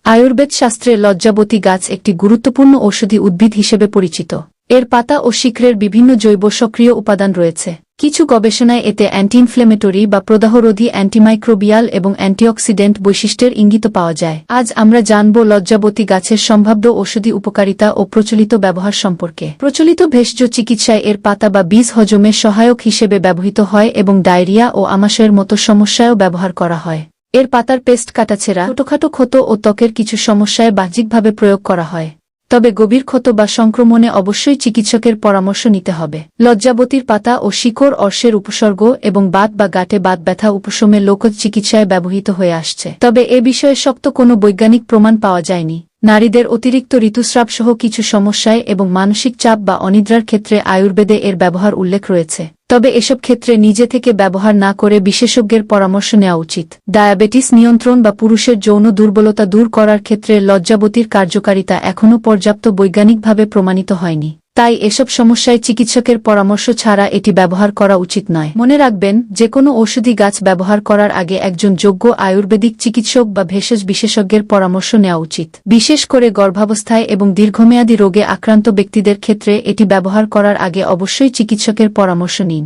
আয়ুর্বেদ শাস্ত্রে লজ্জাবতী গাছ একটি গুরুত্বপূর্ণ ঔষধি উদ্ভিদ হিসেবে পরিচিত। এর পাতা ও শিকড়ের বিভিন্ন জৈব সক্রিয় উপাদান রয়েছে। কিছু গবেষণায় এতে অ্যান্টি ইনফ্লেমেটরি বা প্রদাহরোধী অ্যান্টিমাইক্রোবিয়াল এবং অ্যান্টিঅক্সিডেন্ট বৈশিষ্ট্যের ইঙ্গিত পাওয়া যায়। আজ আমরা জানব লজ্জাবতী গাছের সম্ভাব্য ঔষধি উপকারিতা ও প্রচলিত ব্যবহার সম্পর্কে। প্রচলিত ভেষজ চিকিৎসায় এর পাতা বা বীজ হজমে সহায়ক হিসেবে ব্যবহৃত হয় এবং ডায়রিয়া ও আমাশয়ের মতো সমস্যায়ও ব্যবহার করা হয়। এর পাতার পেস্ট কাটাছেঁড়া, ছোটখাটো ক্ষত ও ত্বকের কিছু সমস্যায় বাহ্যিকভাবে প্রয়োগ করা হয়। তবে গভীর ক্ষত বা সংক্রমণে অবশ্যই চিকিৎসকের পরামর্শ নিতে হবে। লজ্জাবতীর পাতা ও শিকড় অর্শের উপসর্গ এবং বাত বা গাঁটে বাত ব্যথা উপশমে লোকজ চিকিৎসায় ব্যবহৃত হয়ে আসছে। তবে এ বিষয়ে শক্ত কোনো বৈজ্ঞানিক প্রমাণ পাওয়া যায়নি। নারীদের অতিরিক্ত ঋতুস্রাব সহ কিছু সমস্যায় এবং মানসিক চাপ বা অনিদ্রার ক্ষেত্রে আয়ুর্বেদে এর ব্যবহার উল্লেখ রয়েছে। তবে এসব ক্ষেত্রে নিজে থেকে ব্যবহার না করে বিশেষজ্ঞের পরামর্শ নেওয়া উচিত। ডায়াবেটিস নিয়ন্ত্রণ বা পুরুষের যৌন দুর্বলতা দূর করার ক্ষেত্রে লজ্জাবতীর কার্যকারিতা এখনও পর্যাপ্ত বৈজ্ঞানিকভাবে প্রমাণিত হয়নি। তাই এসব সমস্যায় চিকিৎসকের পরামর্শ ছাড়া এটি ব্যবহার করা উচিত নয়। মনে রাখবেন, যে কোনো ঔষধি গাছ ব্যবহার করার আগে একজন যোগ্য আয়ুর্বেদিক চিকিৎসক বা ভেষজ বিশেষজ্ঞের পরামর্শ নেওয়া উচিত। বিশেষ করে গর্ভাবস্থায় এবং দীর্ঘমেয়াদী রোগে আক্রান্ত ব্যক্তিদের ক্ষেত্রে এটি ব্যবহার করার আগে অবশ্যই চিকিৎসকের পরামর্শ নিন।